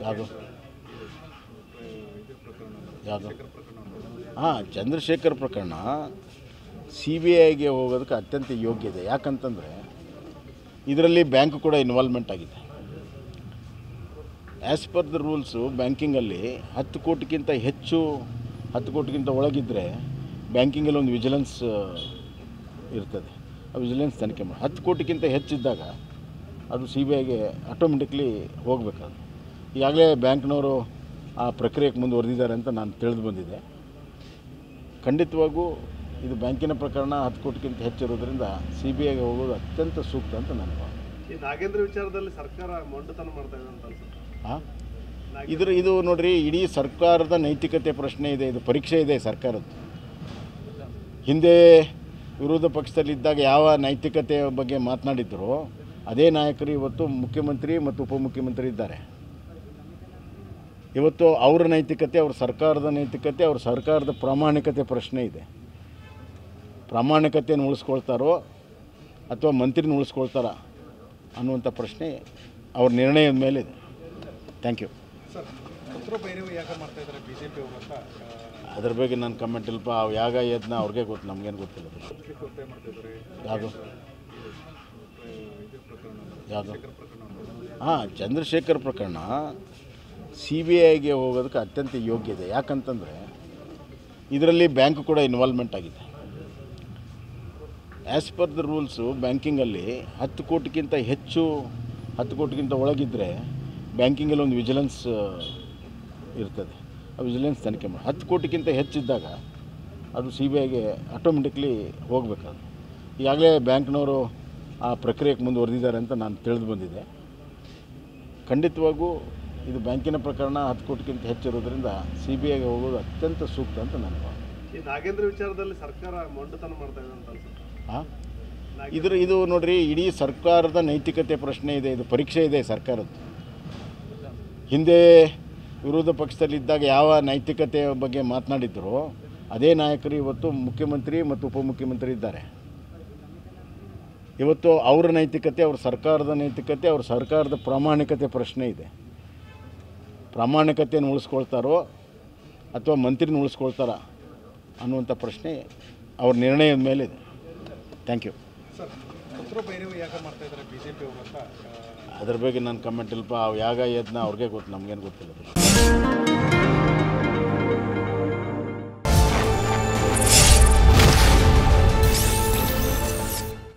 ಯಾವುದು ಯಾವುದು ಹಾಂ, ಚಂದ್ರಶೇಖರ್ ಪ್ರಕರಣ CBIಗೆ ಹೋಗೋದಕ್ಕೆ ಅತ್ಯಂತ ಯೋಗ್ಯ ಇದೆ. ಯಾಕಂತಂದರೆ ಇದರಲ್ಲಿ ಬ್ಯಾಂಕ್ ಕೂಡ ಇನ್ವಾಲ್ವ್ಮೆಂಟ್ ಆಗಿದೆ. ಆ್ಯಸ್ ಪರ್ ದ ರೂಲ್ಸು ಬ್ಯಾಂಕಿಂಗಲ್ಲಿ 10 ಕೋಟಿಗಿಂತ ಹೆಚ್ಚು 10 ಕೋಟಿಗಿಂತ ಒಳಗಿದ್ದರೆ ಬ್ಯಾಂಕಿಂಗಲ್ಲಿ ಒಂದು ವಿಜಿಲೆನ್ಸ್ ಇರ್ತದೆ. ಆ ವಿಜಿಲೆನ್ಸ್ ತನಿಖೆ ಮಾಡಿ 10 ಕೋಟಿಗಿಂತ ಹೆಚ್ಚಿದ್ದಾಗ ಅದು CBIಗೆ ಆಟೋಮೆಟಿಕ್ಲಿ ಹೋಗಬೇಕಾದ್ರೆ ಈಗಾಗಲೇ ಬ್ಯಾಂಕ್ನವರು ಆ ಪ್ರಕ್ರಿಯೆಗೆ ಮುಂದುವರೆದಿದ್ದಾರೆ ಅಂತ ನಾನು ತಿಳಿದು ಬಂದಿದೆ. ಖಂಡಿತವಾಗೂ ಇದು ಬ್ಯಾಂಕಿನ ಪ್ರಕರಣ 10 ಕೋಟಿಗಿಂತ ಹೆಚ್ಚಿರೋದ್ರಿಂದ CBIಗೆ ಹೋಗೋದು ಅತ್ಯಂತ ಸೂಕ್ತ ಅಂತ ನನ್ನ ಭಾವನೆ. ಈ ನಾಗೇಂದ್ರ ವಿಚಾರದಲ್ಲಿ ಸರ್ಕಾರ ಮೊಂಡುತನ ಮಾಡ್ತಾ ಇದೆ ಅಂತ ಅನ್ಸುತ್ತೆ. ಹಾಂ, ಇದು ನೋಡ್ರಿ, ಇಡೀ ಸರ್ಕಾರದ ನೈತಿಕತೆ ಪ್ರಶ್ನೆ ಇದೆ. ಇದು ಪರೀಕ್ಷೆ ಇದೆ ಸರ್ಕಾರದ್ದು. ಹಿಂದೆ ವಿರೋಧ ಪಕ್ಷದಲ್ಲಿದ್ದಾಗ ಯಾವ ನೈತಿಕತೆಯ ಬಗ್ಗೆ ಮಾತನಾಡಿದ್ರು ಅದೇ ನಾಯಕರು ಇವತ್ತು ಮುಖ್ಯಮಂತ್ರಿ ಮತ್ತು ಉಪಮುಖ್ಯಮಂತ್ರಿ ಇದ್ದಾರೆ. ಇವತ್ತು ಅವರ ನೈತಿಕತೆ, ಅವ್ರ ಸರ್ಕಾರದ ನೈತಿಕತೆ, ಅವ್ರ ಸರ್ಕಾರದ ಪ್ರಾಮಾಣಿಕತೆ ಪ್ರಶ್ನೆ ಇದೆ. ಪ್ರಾಮಾಣಿಕತೆಯನ್ನು ಉಳಿಸ್ಕೊಳ್ತಾರೋ ಅಥವಾ ಮಂತ್ರಿನ ಉಳಿಸ್ಕೊಳ್ತಾರ ಅನ್ನುವಂಥ ಪ್ರಶ್ನೆ ಅವ್ರ ನಿರ್ಣಯದ ಮೇಲಿದೆ. Thank you. ಸರ್, ಪುತ್ರ ಭೈರವ ಯಾಗ ಮಾಡ್ತಾ ಇದ್ದಾರೆ BJP ಅವರು ಅಂತ ಅದ್ರ ಬಗ್ಗೆ ನಾನು ಕಮೆಂಟ್ ಇಲ್ಪ. ಅವು ಯಾಗ ಯತ್ನ ಅವ್ರಿಗೆ ಗೊತ್ತು, ನಮಗೇನು ಗೊತ್ತಿಲ್ಲ. ಯಾವುದು ಯಾವುದು ಹಾಂ, ಚಂದ್ರಶೇಖರ್ ಪ್ರಕರಣ CBIಗೆ ಹೋಗೋದಕ್ಕೆ ಅತ್ಯಂತ ಯೋಗ್ಯ ಇದೆ. ಯಾಕಂತಂದರೆ ಇದರಲ್ಲಿ ಬ್ಯಾಂಕ್ ಕೂಡ ಇನ್ವಾಲ್ವ್ಮೆಂಟ್ ಆಗಿದೆ. ಆ್ಯಸ್ ಪರ್ ದ ರೂಲ್ಸು ಬ್ಯಾಂಕಿಂಗಲ್ಲಿ 10 ಕೋಟಿಗಿಂತ ಹೆಚ್ಚು 10 ಕೋಟಿಗಿಂತ ಒಳಗಿದ್ದರೆ ಬ್ಯಾಂಕಿಂಗಲ್ಲಿ ಒಂದು ವಿಜಿಲೆನ್ಸ್ ಇರ್ತದೆ. ಆ ವಿಜಿಲೆನ್ಸ್ ತನಿಖೆ ಮಾಡಿ 10 ಕೋಟಿಗಿಂತ ಹೆಚ್ಚಿದ್ದಾಗ ಅದು CBIಗೆ ಆಟೋಮೆಟಿಕ್ಲಿ ಹೋಗಬೇಕಾದ್ರೆ ಈಗಾಗಲೇ ಬ್ಯಾಂಕ್ನವರು ಆ ಪ್ರಕ್ರಿಯೆಗೆ ಮುಂದುವರೆದಿದ್ದಾರೆ ಅಂತ ನಾನು ತಿಳಿದು ಬಂದಿದೆ. ಖಂಡಿತವಾಗೂ ಇದು ಬ್ಯಾಂಕಿನ ಪ್ರಕರಣ 10 ಕೋಟಿಗಿಂತ ಹೆಚ್ಚಿರೋದ್ರಿಂದ CBIಗೆ ಹೋಗೋದು ಅತ್ಯಂತ ಸೂಕ್ತ ಅಂತ ನನ್ನ ಭಾವನೆ. ಈ ನಾಗೇಂದ್ರ ವಿಚಾರದಲ್ಲಿ ಸರ್ಕಾರ ಮೊಂಡುತನ ಮಾಡ್ತಾ ಇದೆ ಅಂತ ಅನ್ಸುತ್ತೆ. ಹಾಂ, ಇದು ನೋಡ್ರಿ, ಇಡೀ ಸರ್ಕಾರದ ನೈತಿಕತೆ ಪ್ರಶ್ನೆ ಇದೆ. ಇದು ಪರೀಕ್ಷೆ ಇದೆ ಸರ್ಕಾರದ್ದು. ಹಿಂದೆ ವಿರೋಧ ಪಕ್ಷದಲ್ಲಿದ್ದಾಗ ಯಾವ ನೈತಿಕತೆಯ ಬಗ್ಗೆ ಮಾತನಾಡಿದ್ರು ಅದೇ ನಾಯಕರು ಇವತ್ತು ಮುಖ್ಯಮಂತ್ರಿ ಮತ್ತು ಉಪಮುಖ್ಯಮಂತ್ರಿ ಇದ್ದಾರೆ. ಇವತ್ತು ಅವರ ನೈತಿಕತೆ, ಅವ್ರ ಸರ್ಕಾರದ ನೈತಿಕತೆ, ಅವ್ರ ಸರ್ಕಾರದ ಪ್ರಾಮಾಣಿಕತೆ ಪ್ರಶ್ನೆ ಇದೆ. ಪ್ರಾಮಾಣಿಕತೆಯನ್ನು ಉಳಿಸ್ಕೊಳ್ತಾರೋ ಅಥವಾ ಮಂತ್ರಿನ ಉಳಿಸ್ಕೊಳ್ತಾರ ಅನ್ನುವಂಥ ಪ್ರಶ್ನೆ ಅವ್ರ ನಿರ್ಣಯದ ಮೇಲಿದೆ. Thank you. ಸರ್, ಪುತ್ರ ಭೈರವ ಯಾಗ ಮಾಡ್ತಾ ಇದ್ದಾರೆ BJP ಅವರು ಅಂತ ಅದ್ರ ಬಗ್ಗೆ ನಾನು ಕಮೆಂಟ್ ಇಲ್ಪ. ಅವು ಯಾಗ ಯತ್ನ ಅವ್ರಿಗೆ ಗೊತ್ತು, ನಮಗೇನು ಗೊತ್ತಿಲ್ಲ.